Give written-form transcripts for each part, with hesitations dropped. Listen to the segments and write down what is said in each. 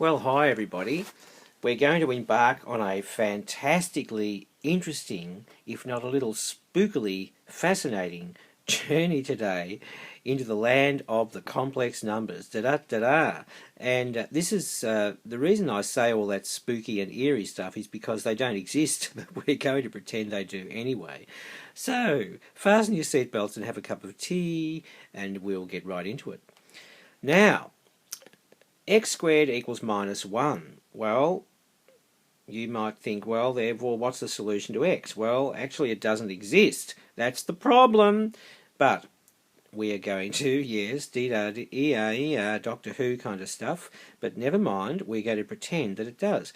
Well, hi everybody. We're going to embark on a fantastically interesting, if not a little spookily fascinating journey today into the land of the complex numbers. Da-da-da-da. And this is the reason I say all that spooky and eerie stuff is because they don't exist, but we're going to pretend they do anyway. So, fasten your seatbelts and have a cup of tea, and we'll get right into it. Now, x squared equals minus 1. Well, you might think, well, therefore, what's the solution to x? Well, actually, it doesn't exist. That's the problem. But we are going to, yes, Doctor Who kind of stuff, but never mind, we're going to pretend that it does.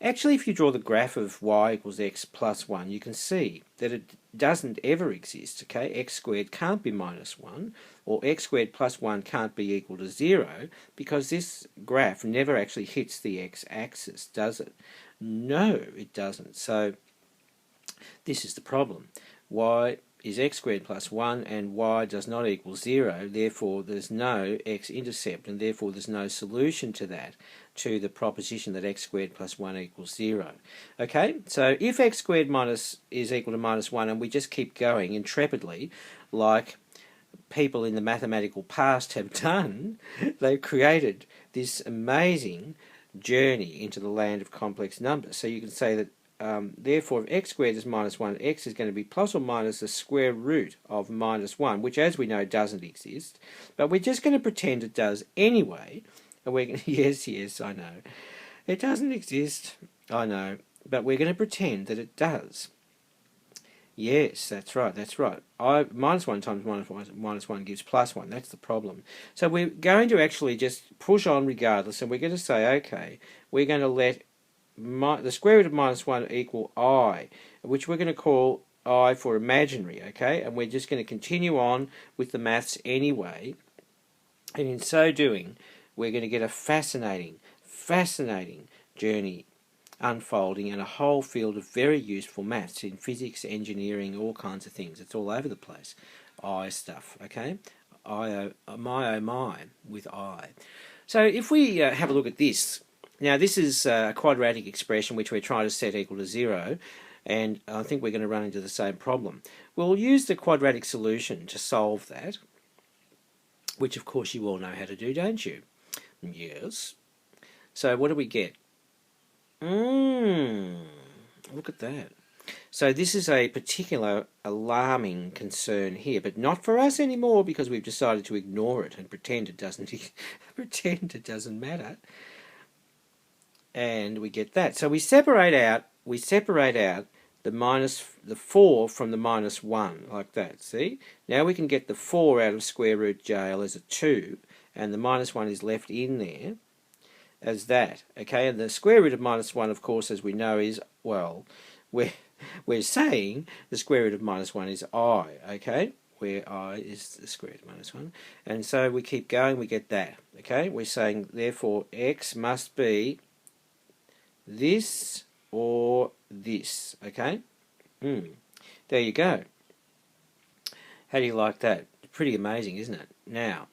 Actually, if you draw the graph of y equals x plus 1, you can see that it doesn't ever exist, okay? X squared can't be minus 1, or x squared plus 1 can't be equal to 0, because this graph never actually hits the x-axis, does it? No, it doesn't. So, this is the problem. Y is x squared plus 1, and y does not equal 0, therefore there's no x-intercept, and therefore there's no solution to that, to the proposition that x squared plus 1 equals 0. Okay, so if x squared is equal to minus 1, and we just keep going intrepidly, like people in the mathematical past have done, they've created this amazing journey into the land of complex numbers. So you can say that therefore, if x squared is minus 1, x is going to be plus or minus the square root of minus 1, which, as we know, doesn't exist. But we're just going to pretend it does anyway. And we're going to, yes, I know. It doesn't exist, I know. But we're going to pretend that it does. Yes, that's right, that's right. Minus 1 times minus 1 gives plus 1. That's the problem. So we're going to actually just push on regardless, and we're going to say, okay, we're going to let the square root of minus 1 equal I, which we're going to call I for imaginary, okay? And we're just going to continue on with the maths anyway. And in so doing, we're going to get a fascinating journey unfolding in a whole field of very useful maths in physics, engineering, all kinds of things. It's all over the place. I stuff, okay? I, oh my, with I. So if we have a look at this, now this is a quadratic expression which we're trying to set equal to 0, and I think we're going to run into the same problem. We'll use the quadratic solution to solve that, which of course you all know how to do, don't you? Yes. So what do we get? Look at that. So this is a particular alarming concern here, but not for us anymore because we've decided to ignore it and pretend it doesn't matter. And we get that. So we separate out the 4 from the minus 1, like that, see? Now we can get the 4 out of square root jail as a 2, and the minus 1 is left in there as that, okay? And the square root of minus 1, of course, as we know, is, well, we're saying the square root of minus 1 is I, okay? Where I is the square root of minus 1. And so we keep going, we get that, okay? We're saying, therefore, x must be this or this, okay? There you go. How do you like that? Pretty amazing, isn't it? Now,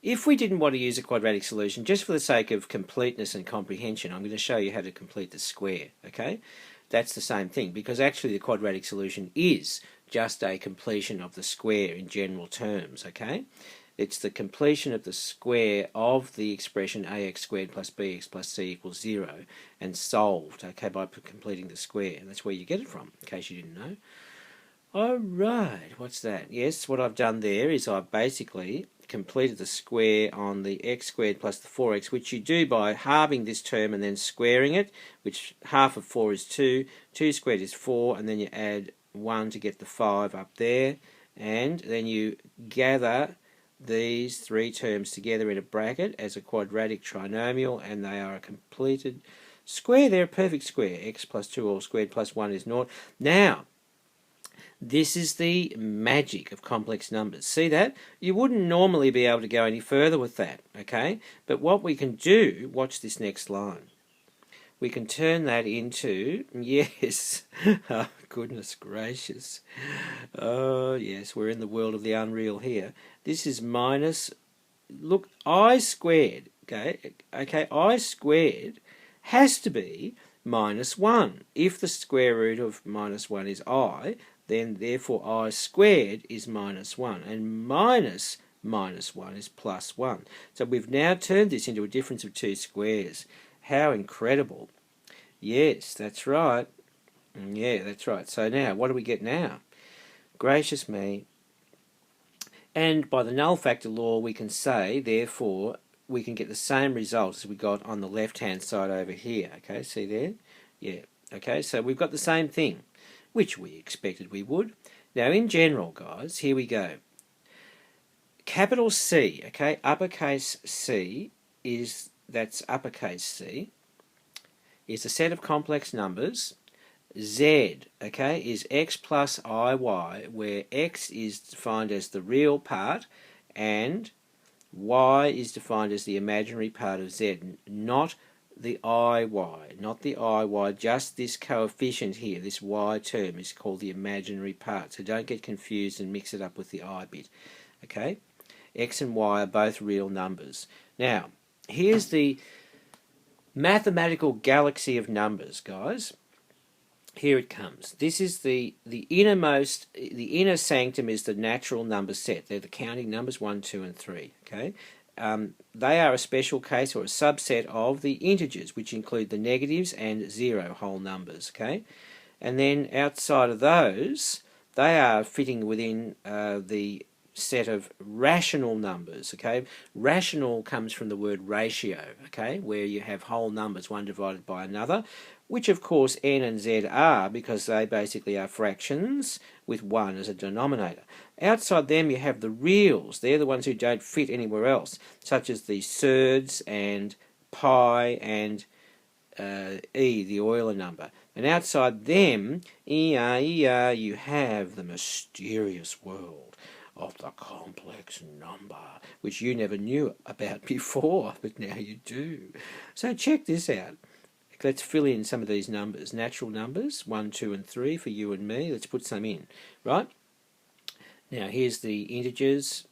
if we didn't want to use a quadratic solution, just for the sake of completeness and comprehension, I'm going to show you how to complete the square, okay? That's the same thing, because actually the quadratic solution is just a completion of the square in general terms, okay? It's the completion of the square of the expression ax squared plus bx plus c equals 0 and solved, okay, by completing the square. And that's where you get it from, in case you didn't know. Alright, what's that? Yes, what I've done there is I've basically completed the square on the x squared plus the 4x, which you do by halving this term and then squaring it, which half of 4 is 2, 2 squared is 4, and then you add 1 to get the 5 up there, and then you gather these three terms together in a bracket as a quadratic trinomial, and they are a completed square. They're a perfect square. X plus 2 all squared plus 1 is 0. Now, this is the magic of complex numbers. See that? You wouldn't normally be able to go any further with that, okay? But what we can do, watch this next line. We can turn that into, yes, oh, goodness gracious. Oh, yes, we're in the world of the unreal here. This is minus, look, I squared okay, I squared has to be minus 1. If the square root of minus 1 is I, then therefore I squared is minus 1, and minus 1 is plus 1. So we've now turned this into a difference of two squares. How incredible. Yes, that's right. Yeah, that's right. So now, what do we get now? Gracious me. And by the null factor law, we can say, therefore, we can get the same result as we got on the left-hand side over here. Okay, see there? Yeah. Okay, so we've got the same thing, which we expected we would. Now, in general, guys, here we go. Capital C, okay, uppercase C that's uppercase C, is a set of complex numbers. Z, okay, is x plus iy, where x is defined as the real part and y is defined as the imaginary part of z, not the iy, just this coefficient here, this y term is called the imaginary part, so don't get confused and mix it up with the I bit, okay? X and y are both real numbers. Now, here's the mathematical galaxy of numbers, guys. Here it comes. This is the innermost, the inner sanctum is the natural number set. They're the counting numbers 1, 2, and 3. Okay, they are a special case or a subset of the integers, which include the negatives and 0 whole numbers. Okay, and then outside of those, they are fitting within the set of rational numbers. Okay, rational comes from the word ratio. Okay, where you have whole numbers, one divided by another, which of course n and z are, because they basically are fractions with 1 as a denominator. Outside them you have the reals. They're the ones who don't fit anywhere else, such as the surds and pi and e, the Euler number. And outside them, you have the mysterious world of the complex number, which you never knew about before, but now you do. So check this out. Let's fill in some of these numbers. Natural numbers, 1, 2, and 3 for you and me. Let's put some in, right? Now, here's the integers.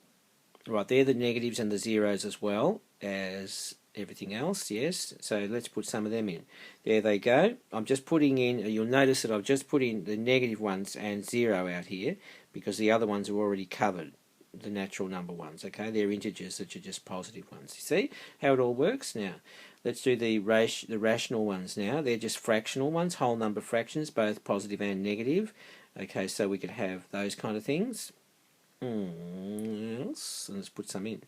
Right, they're the negatives and the zeros as well as everything else, yes. So let's put some of them in. There they go. I'm just putting in, you'll notice that I've just put in the negative ones and 0 out here because the other ones are already covered, the natural number ones, okay? They're integers that are just positive ones. You see how it all works? Now, let's do the rational ones now. They're just fractional ones, whole number fractions, both positive and negative. Okay, so we could have those kind of things. Else, and let's put some in.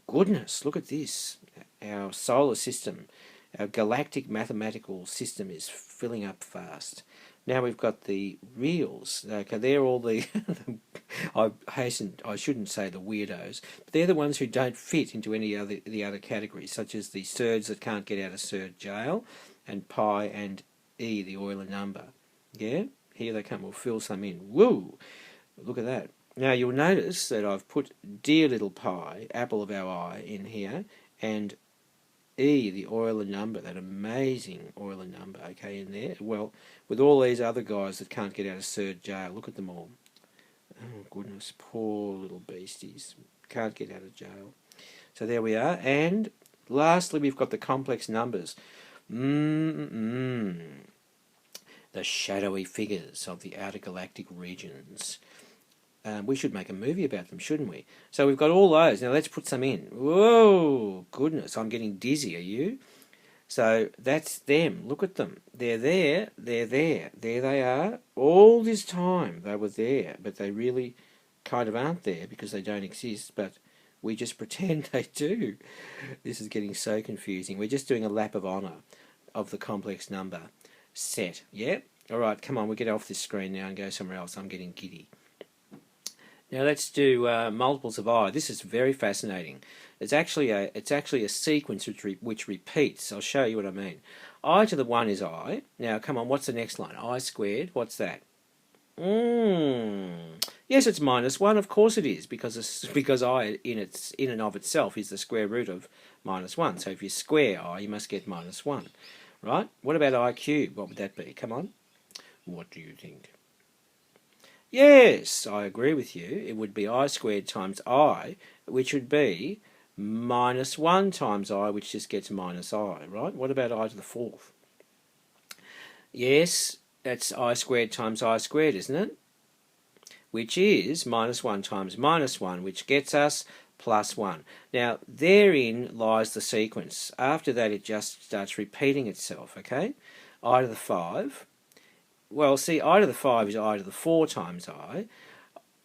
Goodness, look at this. Our solar system, our galactic mathematical system is filling up fast. Now we've got the reals. Okay, they're all the I shouldn't say the weirdos, but they're the ones who don't fit into any other the other categories, such as the surds that can't get out of surd jail, and pi and e, the Euler number. Yeah, here they come. We'll fill some in. Woo! Look at that. Now you'll notice that I've put dear little pi, apple of our eye, in here, and E, the Euler number, that amazing Euler number, okay, in there. Well, with all these other guys that can't get out of surd jail, look at them all. Oh, goodness, poor little beasties. Can't get out of jail. So there we are. And lastly, we've got the complex numbers. The shadowy figures of the outer galactic regions. We should make a movie about them, shouldn't we? So we've got all those. Now let's put some in. Whoa, goodness, I'm getting dizzy, are you? So that's them. Look at them. They're there. They're there. There they are. All this time they were there, but they really kind of aren't there because they don't exist, but we just pretend they do. This is getting so confusing. We're just doing a lap of honour of the complex number set. Yeah? All right, come on, we'll get off this screen now and go somewhere else. I'm getting giddy. Now let's do multiples of I. This is very fascinating. It's actually a sequence which repeats. I'll show you what I mean. I to the 1 is I. Now come on, what's the next line? I squared. What's that? Yes, it's minus 1. Of course it is, because I in and of itself is the square root of minus 1. So if you square I, you must get minus 1, right? What about I cubed? What would that be? Come on. What do you think? Yes, I agree with you. It would be I squared times I, which would be minus 1 times I, which just gets minus I, right? What about I to the 4th? Yes, that's I squared times I squared, isn't it? Which is minus 1 times minus 1, which gets us plus 1. Now, therein lies the sequence. After that, it just starts repeating itself, okay? I to the 5. Well, see, I to the 5 is I to the 4 times I.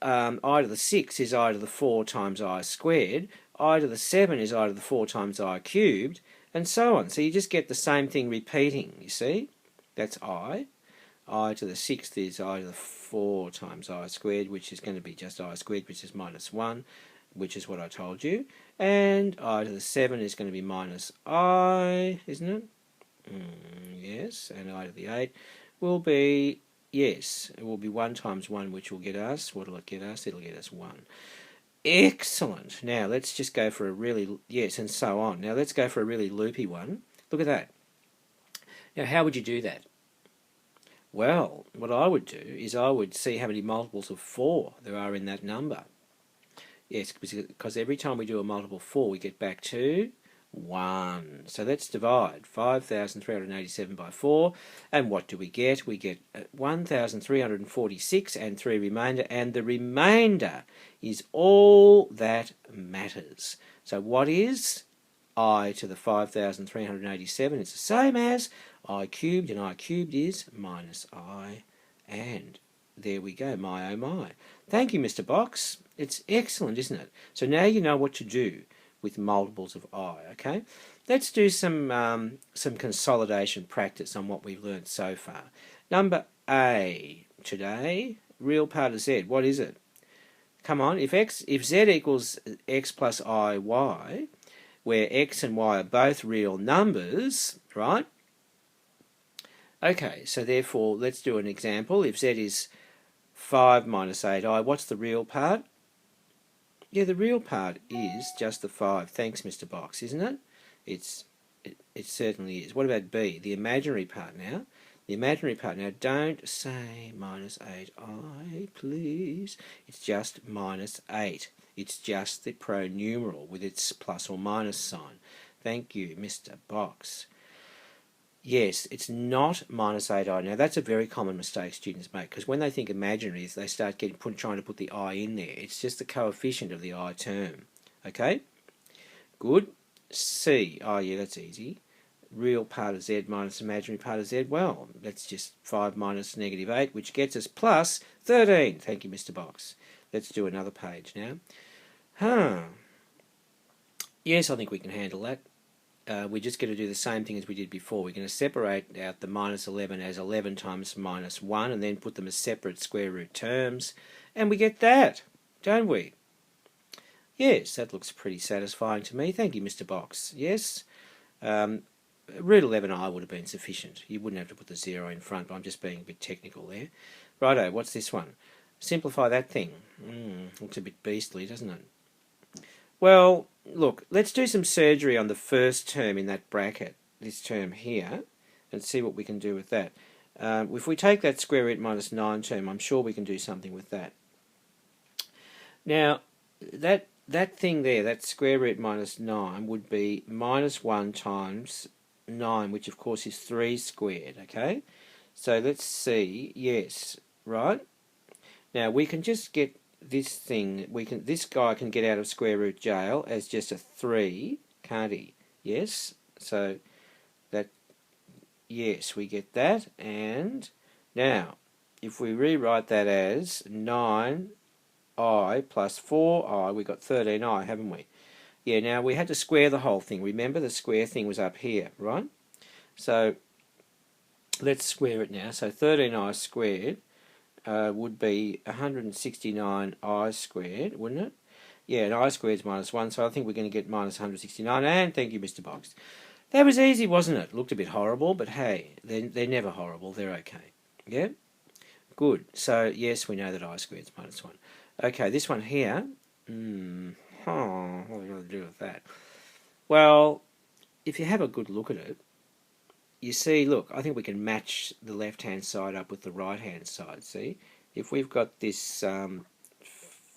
I to the 6 is I to the 4 times I squared. I to the 7 is I to the 4 times I cubed, and so on. So you just get the same thing repeating, you see? That's I. I to the 6th is I to the 4 times I squared, which is going to be just I squared, which is minus 1, which is what I told you. And I to the 7 is going to be minus I, isn't it? Yes, and I to the 8 will be, yes, it will be 1 times 1, which will get us, what will it get us? It'll get us 1. Excellent. Now, let's just go for a really, yes, and so on. Now, let's go for a really loopy one. Look at that. Now, how would you do that? Well, what I would do is I would see how many multiples of 4 there are in that number. Yes, because every time we do a multiple 4, we get back to 1. So let's divide 5,387 by 4. And what do we get? We get 1,346 and 3 remainder. And the remainder is all that matters. So what is I to the 5,387? It's the same as I cubed, and I cubed is minus I. And there we go, my oh my. Thank you, Mr. Box. It's excellent, isn't it? So now you know what to do with multiples of I, okay? Let's do some consolidation practice on what we've learned so far. Number A today, real part of Z. What is it? Come on, if Z equals x plus I, y, where x and y are both real numbers, right? Okay, so therefore, let's do an example. If Z is 5 minus 8i, what's the real part? Yeah, the real part is just the 5. Thanks, Mr. Box, isn't it? It certainly is. What about B, the imaginary part now? The imaginary part now, don't say minus 8i, please. It's just minus 8. It's just the pronumeral with its plus or minus sign. Thank you, Mr. Box. Yes, it's not minus 8i. Now, that's a very common mistake students make, because when they think imaginaries, they start trying to put the I in there. It's just the coefficient of the I term. Okay? Good. C. Oh, yeah, that's easy. Real part of Z minus imaginary part of Z. Well, that's just 5 minus negative 8, which gets us plus 13. Thank you, Mr. Box. Let's do another page now. Yes, I think we can handle that. We're just going to do the same thing as we did before. We're going to separate out the minus 11 as 11 times minus 1 and then put them as separate square root terms. And we get that, don't we? Yes, that looks pretty satisfying to me. Thank you, Mr. Box. Yes, root 11i would have been sufficient. You wouldn't have to put the 0 in front, but I'm just being a bit technical there. Righto, what's this one? Simplify that thing. Looks a bit beastly, doesn't it? Well, look, let's do some surgery on the first term in that bracket, this term here, and see what we can do with that. If we take that square root minus 9 term, I'm sure we can do something with that. Now, that thing there, that square root minus 9, would be minus 1 times 9, which of course is 3 squared, okay? So let's see, yes, right? Now, we can just get this thing, this guy can get out of square root jail as just a 3, can't he? Yes, so that, yes, we get that. And now, if we rewrite that as 9i plus 4i, we got 13i, haven't we? Yeah, now we had to square the whole thing. Remember, the square thing was up here, right? So let's square it now. So 13i squared would be 169i squared, wouldn't it? Yeah, and I squared is minus 1, so I think we're going to get minus 169. And thank you, Mr. Box. That was easy, wasn't it? Looked a bit horrible, but hey, they're never horrible. They're okay. Yeah? Good. So, yes, we know that I squared is minus 1. Okay, this one here. What are we going to do with that? Well, if you have a good look at it, you see, look, I think we can match the left-hand side up with the right-hand side, see? If we've got this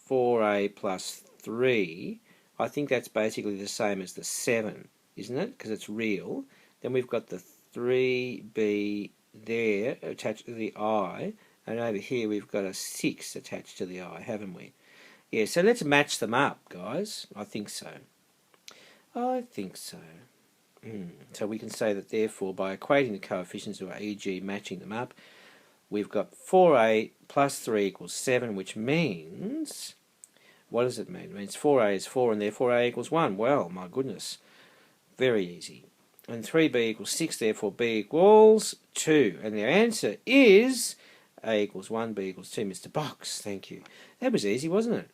4a plus 3, I think that's basically the same as the 7, isn't it? Because it's real. Then we've got the 3b there attached to the I, and over here we've got a 6 attached to the I, haven't we? Yeah, so let's match them up, guys. I think so. I think so. So we can say that, therefore, by equating the coefficients, or e.g. matching them up, we've got 4a plus 3 equals 7, which means... What does it mean? It means 4a is 4, and therefore a equals 1. Well, my goodness. Very easy. And 3b equals 6, therefore b equals 2. And the answer is a equals 1, b equals 2. Mr. Box, thank you. That was easy, wasn't it?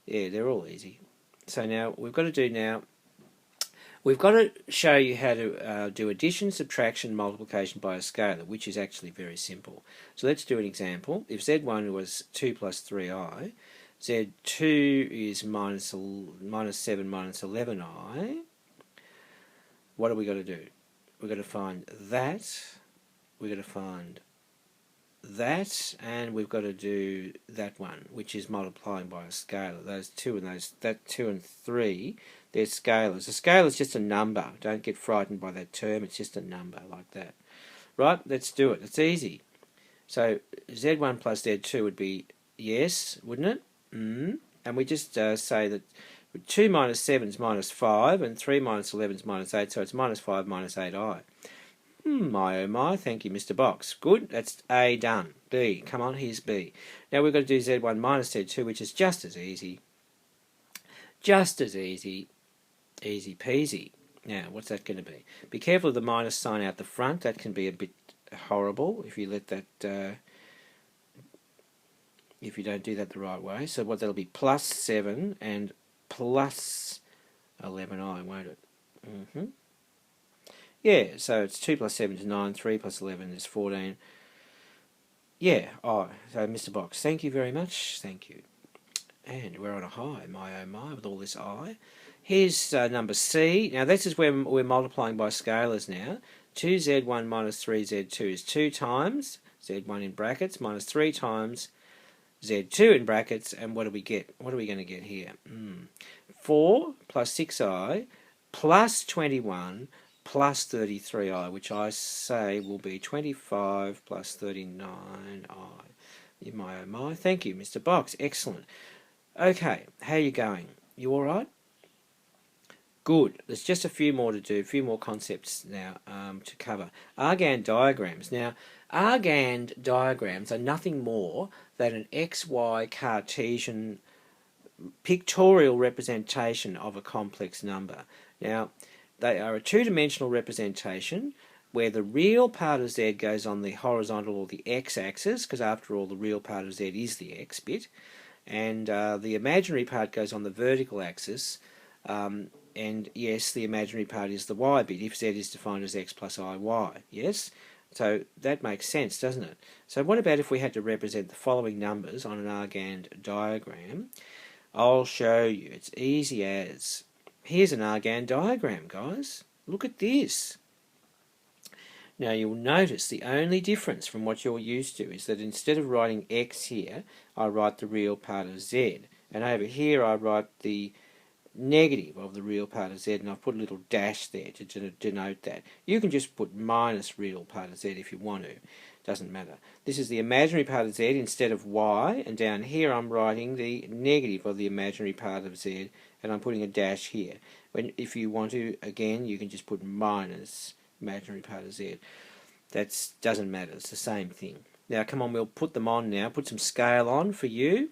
Yeah, they're all easy. So now, we've got to show you how to do addition, subtraction, multiplication by a scalar, which is actually very simple. So let's do an example. If Z1 was 2 plus 3i, Z2 is minus 7 minus 11i, what are we got to do? We've got to find that, we've got to find that, and we've got to do that one, which is multiplying by a scalar. Those two and that 2 and 3, they're scalars. A scalar is just a number. Don't get frightened by that term. It's just a number like that. Right? Let's do it. It's easy. So Z1 plus Z2 would be yes, wouldn't it? And we just say that 2 minus 7 is minus 5, and 3 minus 11 is minus 8, so it's minus 5 minus 8i. My oh my, thank you, Mr. Box. Good, that's A done. B, come on, here's B. Now we've got to do Z1 minus Z2, which is just as easy. Just as easy. Easy peasy. Now, what's that going to be? Be careful of the minus sign out the front. That can be a bit horrible if you let that... if you don't do that the right way. So what that'll be plus 7 and plus 11i, won't it? Yeah, so it's 2 plus 7 is 9, 3 plus 11 is 14. Yeah, so Mr. Box, thank you very much, thank you. And we're on a high, my oh my, with all this I. Here's number C. Now this is where we're multiplying by scalars now. 2z1 minus 3z2 is 2 times z1 in brackets minus 3 times z2 in brackets, and what do we get? What are we going to get here? 4 plus 6i plus 21 plus 33i, which I say will be 25 plus 39i. My oh my, thank you, Mr. Box, excellent. Okay, how are you going? You all right? Good. There's just a few more to do, a few more concepts now to cover. Gand diagrams. Now, Gand diagrams are nothing more than an XY Cartesian pictorial representation of a complex number. Now, they are a two-dimensional representation where the real part of Z goes on the horizontal or the X-axis, because after all the real part of Z is the X bit, and the imaginary part goes on the vertical axis, and yes, the imaginary part is the Y bit, if Z is defined as X plus IY, yes? So that makes sense, doesn't it? So what about if we had to represent the following numbers on an Gand diagram? I'll show you. It's easy as. Here's an Gand diagram, guys. Look at this. Now you'll notice the only difference from what you're used to is that instead of writing X here, I write the real part of Z. And over here I write the negative of the real part of Z, and I've put a little dash there to denote that. You can just put minus real part of Z if you want to. Doesn't matter. This is the imaginary part of Z instead of Y, and down here I'm writing the negative of the imaginary part of Z, and I'm putting a dash here. If you want to, again, you can just put minus imaginary part of Z. That doesn't matter. It's the same thing. Now, come on, we'll put them on now. Put some scale on for you.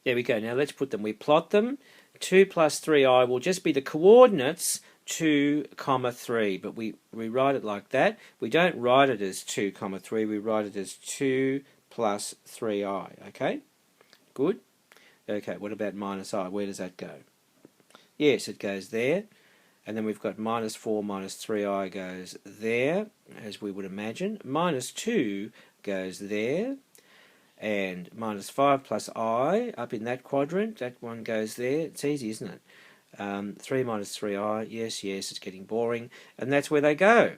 There we go. Now let's put them. We plot them. 2 plus 3i will just be the coordinates 2, 3, but we write it like that. We don't write it as 2, 3. We write it as 2 plus 3i. Okay? Good? Okay, what about minus I? Where does that go? Yes, it goes there. And then we've got minus 4 minus 3i goes there, as we would imagine. Minus 2 goes there. And minus 5 plus I, up in that quadrant, that one goes there. It's easy, isn't it? 3 minus 3i, yes, it's getting boring. And that's where they go.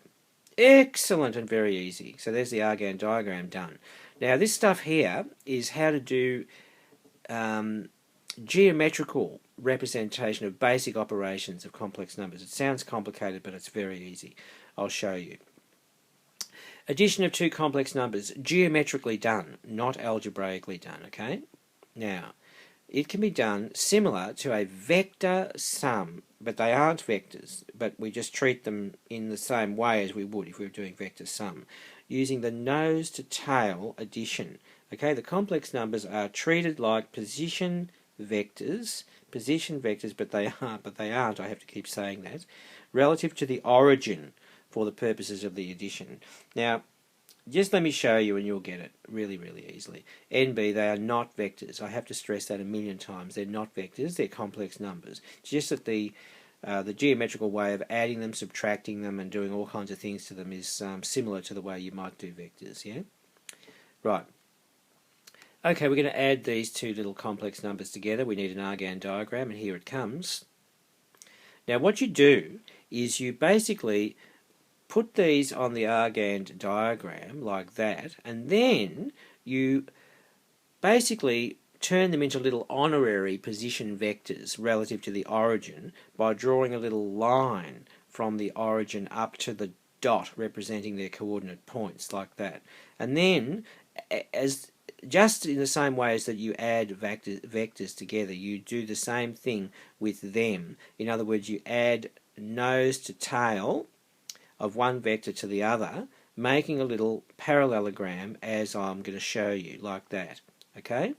Excellent and very easy. So there's the Gand diagram done. Now this stuff here is how to do geometrical representation of basic operations of complex numbers. It sounds complicated, but it's very easy. I'll show you. Addition of two complex numbers, geometrically done, not algebraically done, okay? Now, it can be done similar to a vector sum, but they aren't vectors, but we just treat them in the same way as we would if we were doing vector sum, using the nose to tail addition. Okay, the complex numbers are treated like position vectors, but they aren't, I have to keep saying that, relative to the origin for the purposes of the addition. Now, just let me show you and you'll get it really, really easily. NB, they are not vectors. I have to stress that a million times. They're not vectors, they're complex numbers. It's just that the geometrical way of adding them, subtracting them, and doing all kinds of things to them is similar to the way you might do vectors, yeah? Right. Okay, we're going to add these two little complex numbers together. We need an Gand diagram, and here it comes. Now, what you do is you basically put these on the Gand diagram like that, and then you basically turn them into little honorary position vectors relative to the origin by drawing a little line from the origin up to the dot representing their coordinate points like that. And then, just in the same way as that you add vectors together, you do the same thing with them. In other words, you add nose to tail of one vector to the other, making a little parallelogram as I'm going to show you, like that. Okay?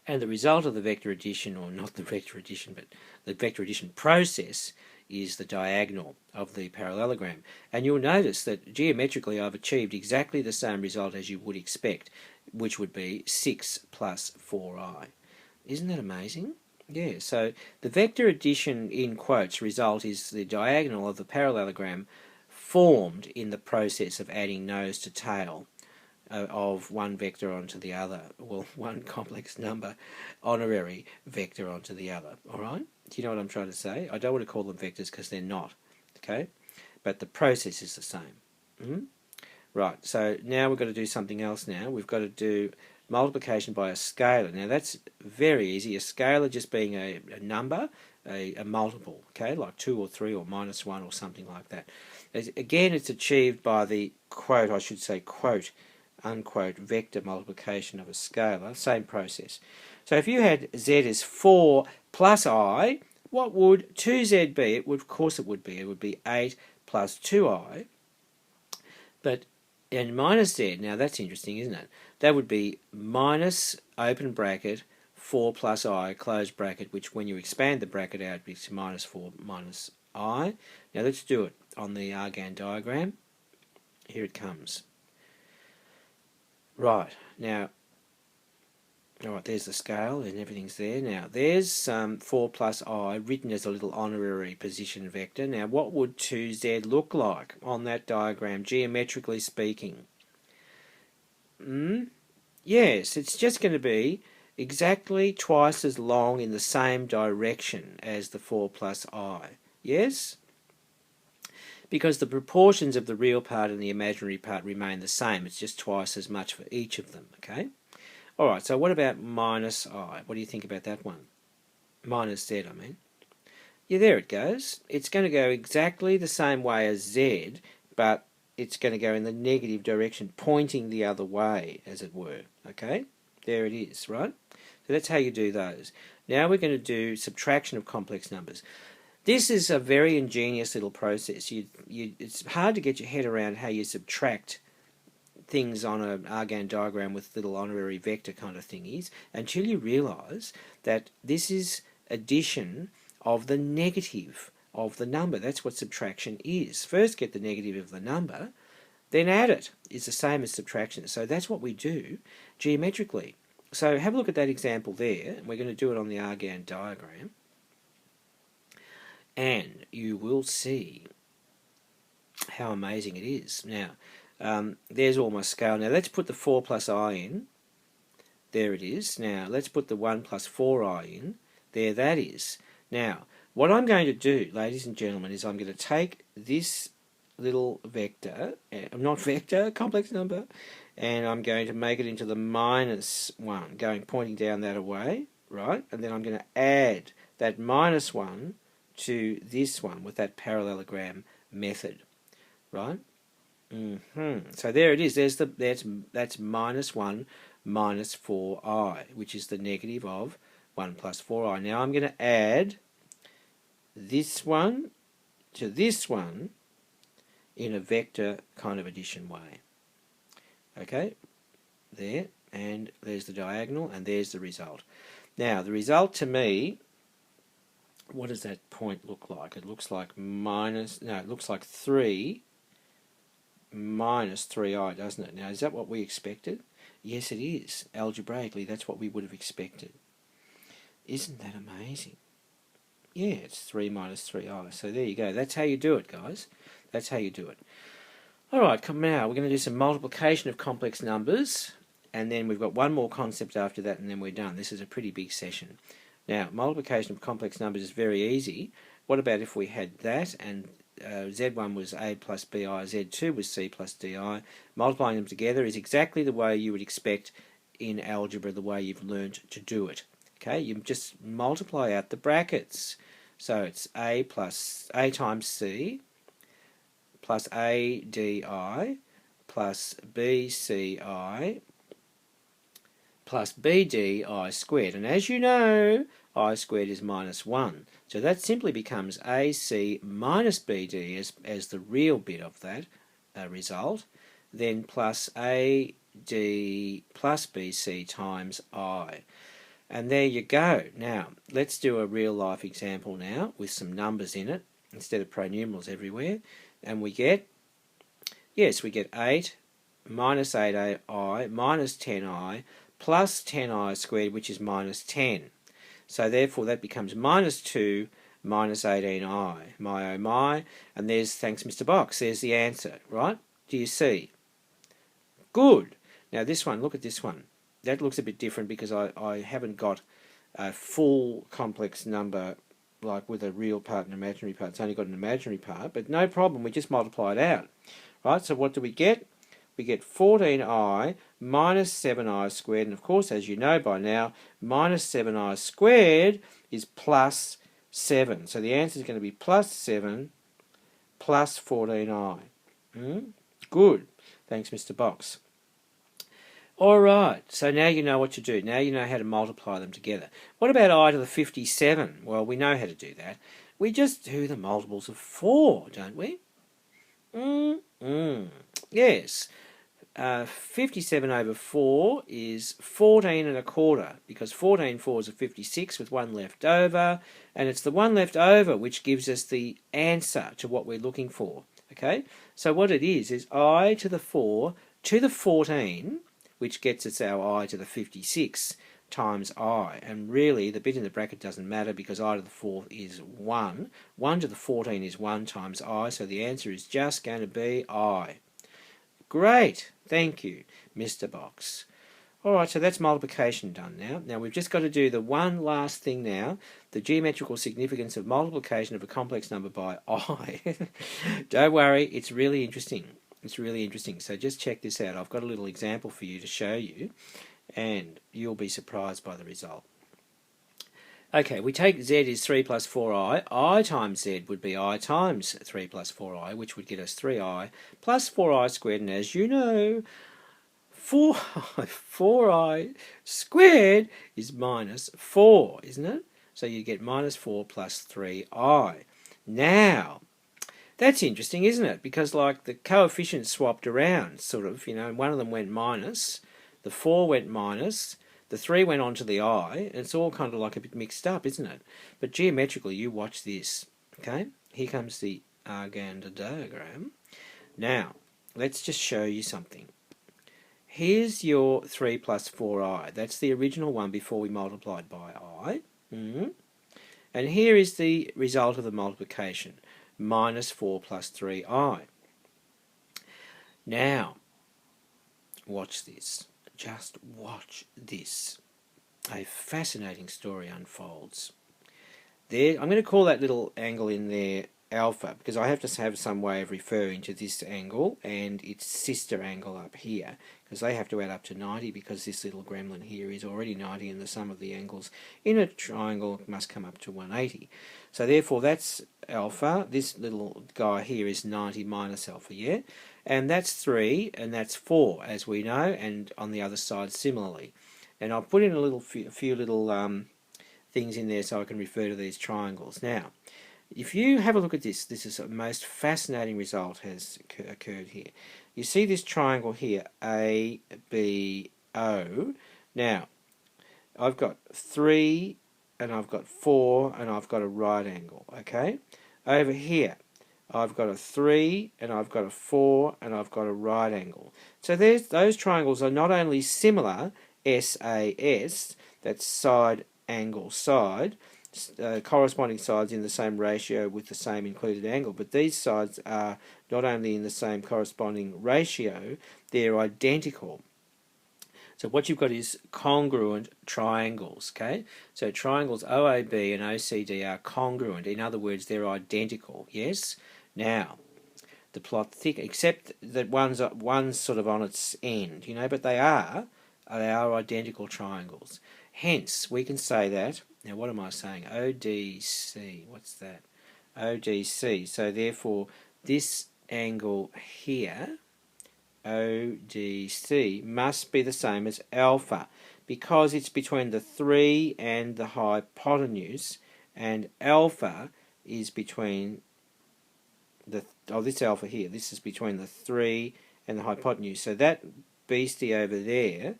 And the result of the vector addition, or not the vector addition, but the vector addition process, is the diagonal of the parallelogram. And you'll notice that geometrically I've achieved exactly the same result as you would expect, which would be 6 plus 4i. Isn't that amazing? Yeah, so the vector addition in quotes result is the diagonal of the parallelogram formed in the process of adding nose to tail of one vector onto the other, well, one complex number honorary vector onto the other. All right? Do you know what I'm trying to say? I don't want to call them vectors because they're not, okay? But the process is the same. Right, so now we've got to do something else now. We've got to do multiplication by a scalar. Now that's very easy. A scalar just being a number, a multiple, okay, like 2 or 3 or minus 1 or something like that. Again, it's achieved by the quote, I should say quote, unquote, vector multiplication of a scalar, same process. So if you had z as 4 plus I, what would 2z be? It would, of course it would be. It would be 8 plus 2i. But, and minus z, now that's interesting, isn't it? That would be minus, open bracket, 4 plus I, close bracket, which when you expand the bracket out, it's minus 4 minus I. Now let's do it on the Gand diagram. Here it comes. Right, now, alright, there's the scale and everything's there. Now, there's 4 plus I written as a little honorary position vector. Now, what would 2z look like on that diagram, geometrically speaking? Yes, it's just going to be exactly twice as long in the same direction as the 4 plus I. Yes? Because the proportions of the real part and the imaginary part remain the same. It's just twice as much for each of them, okay? Alright, so what about minus I? What do you think about that one? Minus z, I mean. Yeah, there it goes. It's going to go exactly the same way as z, but it's going to go in the negative direction, pointing the other way, as it were, okay? There it is, right? So that's how you do those. Now we're going to do subtraction of complex numbers. This is a very ingenious little process. It's hard to get your head around how you subtract things on an Gand diagram with little honorary vector kind of thingies until you realise that this is addition of the negative of the number. That's what subtraction is. First get the negative of the number, then add it. It's the same as subtraction. So that's what we do geometrically. So have a look at that example there. We're going to do it on the Gand diagram. And you will see how amazing it is. Now, there's all my scale. Now, let's put the 4 plus I in. There it is. Now, let's put the 1 plus 4i in. There that is. Now, what I'm going to do, ladies and gentlemen, is I'm going to take this little vector, not vector, complex number, and I'm going to make it into the minus 1, pointing down that away. right? And then I'm going to add that minus 1 to this one with that parallelogram method, right? So there it is. That's minus 1 minus 4i, which is the negative of 1 plus 4i. Now I'm going to add this one to this one in a vector kind of addition way. Okay, there, and there's the diagonal, and there's the result. Now, the result to me, what does that point look like? It looks like it looks like 3 minus 3i, doesn't it? Now, is that what we expected? Yes, it is. Algebraically, that's what we would have expected. Isn't that amazing? Yeah, it's 3 minus 3i. So there you go. That's how you do it, guys. That's how you do it. All right, now we're going to do some multiplication of complex numbers, and then we've got one more concept after that, and then we're done. This is a pretty big session. Now, multiplication of complex numbers is very easy. What about if we had that, and Z1 was A plus BI, Z2 was C plus DI. Multiplying them together is exactly the way you would expect in algebra, the way you've learnt to do it. Okay, you just multiply out the brackets. So it's A times C plus ADI plus BCI plus BDI squared. And as you know, I squared is minus 1. So that simply becomes AC minus BD as the real bit of that result, then plus AD plus BC times I. And there you go. Now, let's do a real life example now with some numbers in it instead of pronumerals everywhere. And we get, yes, we get 8 minus 8i minus 10i plus 10i squared, which is minus 10. So therefore that becomes minus 2 minus 18i. My oh my. And there's, thanks Mr. Box, there's the answer, right? Do you see? Good. Now this one, look at this one. That looks a bit different because I haven't got a full complex number like with a real part and imaginary part. It's only got an imaginary part, but no problem, we just multiply it out. Right, so what do we get? We get 14i minus 7i squared, and of course, as you know by now, minus 7i squared is plus 7. So the answer is going to be plus 7 plus 14i. Good. Thanks, Mr. Box. Alright, so now you know what to do. Now you know how to multiply them together. What about I to the 57? Well, we know how to do that. We just do the multiples of 4, don't we? Yes. 57 over 4 is 14 and a quarter, because 14 fours are 56 with one left over, and it's the one left over which gives us the answer to what we're looking for. Okay, so what it is I to the 4 to the 14, which gets us our I to the 56 times I. And really, the bit in the bracket doesn't matter because I to the 4 is 1. 1 to the 14 is 1 times I, so the answer is just going to be I. Great, thank you, Mr. Box. Alright, so that's multiplication done now. Now we've just got to do the one last thing now, the geometrical significance of multiplication of a complex number by I. Don't worry, it's really interesting. It's really interesting. So just check this out. I've got a little example for you to show you, and you'll be surprised by the result. Okay, we take Z is 3 plus 4i. I times Z would be I times 3 plus 4i, which would get us 3i plus 4i squared. And as you know, 4i squared is minus 4, isn't it? So you get minus 4 plus 3i. Now, that's interesting, isn't it? Because like the coefficients swapped around, sort of, you know, and one of them went minus, the 4 went minus, the 3 went on to the I, and it's all kind of like a bit mixed up, isn't it? But geometrically, you watch this, okay? Here comes the Gand diagram. Now, let's just show you something. Here's your 3 plus 4i. That's the original one before we multiplied by I. And here is the result of the multiplication. Minus 4 plus 3i. Now, watch this. Just watch this. A fascinating story unfolds. There, I'm going to call that little angle in there alpha, because I have to have some way of referring to this angle and its sister angle up here, because they have to add up to 90, because this little gremlin here is already 90 and the sum of the angles in a triangle must come up to 180. So therefore that's alpha. This little guy here is 90 minus alpha, yeah? And that's 3 and that's 4, as we know, and on the other side similarly. And I'll put in a few little things in there so I can refer to these triangles. Now, if you have a look at this, this is the most fascinating result has occurred here. You see this triangle here, A, B, O. Now, I've got 3 and I've got 4 and I've got a right angle, okay? Over here, I've got a 3 and I've got a 4 and I've got a right angle. So those triangles are not only similar, SAS, that's side angle side, corresponding sides in the same ratio with the same included angle, but these sides are not only in the same corresponding ratio, they're identical. So what you've got is congruent triangles, okay? So triangles OAB and OCD are congruent, in other words they're identical, yes? Now, the plot thick, except that one's sort of on its end, you know, but they are identical triangles. Hence, we can say that, now what am I saying? ODC, what's that? ODC, so therefore this angle here, ODC, must be the same as alpha, because it's between the 3 and the hypotenuse, and alpha is between this alpha here, this is between the 3 and the hypotenuse. So that beastie over there,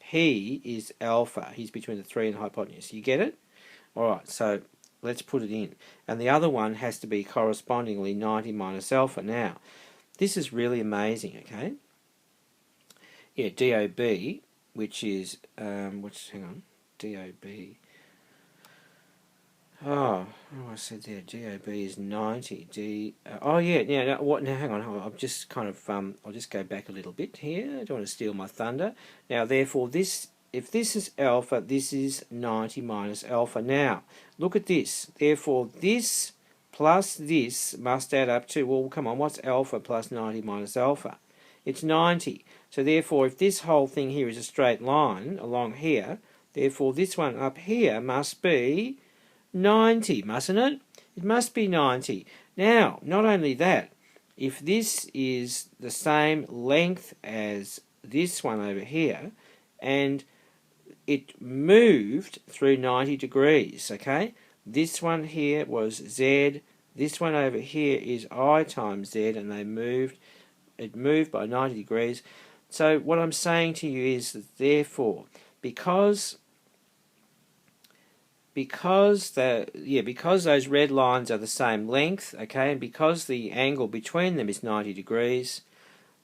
he is alpha. He's between the 3 and the hypotenuse. You get it? Alright, so let's put it in. And the other one has to be correspondingly 90 minus alpha. Now, this is really amazing, okay? Yeah, DOB, which is, hang on, DOB. Oh, I said there, DOB is 90. Oh yeah, now what? Now hang on. I've just kind of I'll just go back a little bit here. I don't want to steal my thunder. Now, therefore, this, if this is alpha, this is 90 minus alpha. Now, look at this. Therefore, this plus this must add up to, well, come on, what's alpha plus 90 minus alpha? It's 90. So therefore, if this whole thing here is a straight line along here, therefore this one up here must be 90, mustn't it? It must be 90. Now, not only that, if this is the same length as this one over here, and it moved through 90 degrees, okay? This one here was Z, this one over here is I times Z, and it moved by 90 degrees. So what I'm saying to you is that therefore, because those red lines are the same length, okay, and because the angle between them is 90 degrees,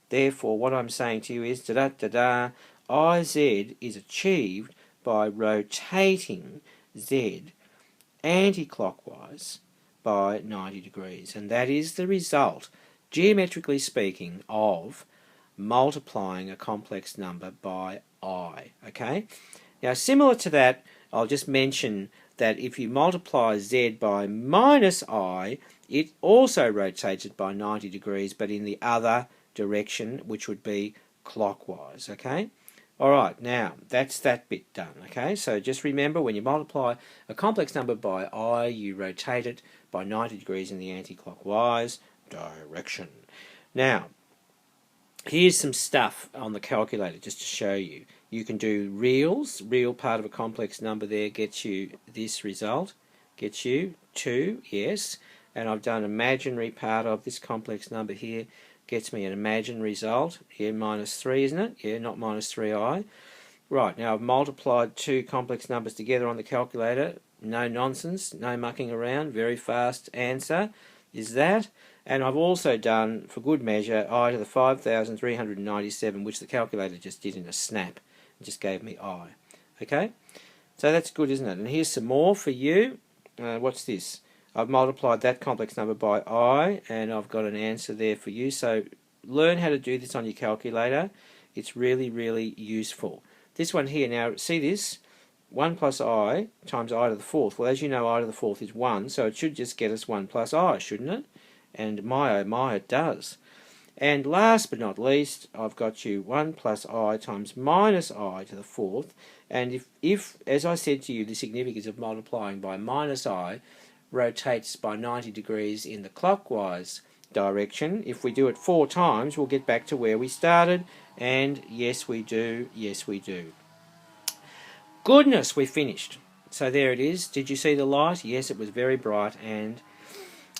therefore what I'm saying to you is IZ is achieved by rotating Z anti-clockwise by 90 degrees, and that is the result, geometrically speaking, of multiplying a complex number by I, okay? Now, similar to that, I'll just mention that if you multiply Z by minus I, it also rotates it by 90 degrees, but in the other direction, which would be clockwise, okay? Alright, now, that's that bit done, okay? So just remember, when you multiply a complex number by I, you rotate it by 90 degrees in the anti-clockwise direction. Now, here's some stuff on the calculator just to show you. You can do reals. Real part of a complex number there gets you this result. Gets you 2, yes. And I've done imaginary part of this complex number here. Gets me an imaginary result. Here, minus 3, isn't it? Yeah, not minus 3i. Right, now I've multiplied two complex numbers together on the calculator. No nonsense, no mucking around. Very fast answer is that. And I've also done, for good measure, I to the 5,397, which the calculator just did in a snap. It just gave me I. Okay? So that's good, isn't it? And here's some more for you. What's this? I've multiplied that complex number by I, and I've got an answer there for you. So learn how to do this on your calculator. It's really, really useful. This one here, now, see this? 1 plus I times I to the fourth. Well, as you know, I to the fourth is 1, so it should just get us 1 plus I, shouldn't it? And my, oh my, it does. And last but not least, I've got you 1 plus I times minus I to the fourth. And if, as I said to you, the significance of multiplying by minus I rotates by 90 degrees in the clockwise direction, if we do it 4 times, we'll get back to where we started. And yes, we do. Yes, we do. Goodness, we finished. So there it is. Did you see the light? Yes, it was very bright, and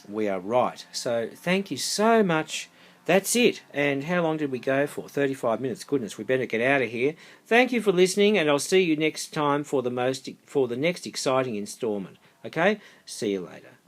we are right. So thank you so much. That's it. And how long did we go for? 35 minutes. Goodness, we better get out of here. Thank you for listening, and I'll see you next time for the next exciting instalment. Okay? See you later.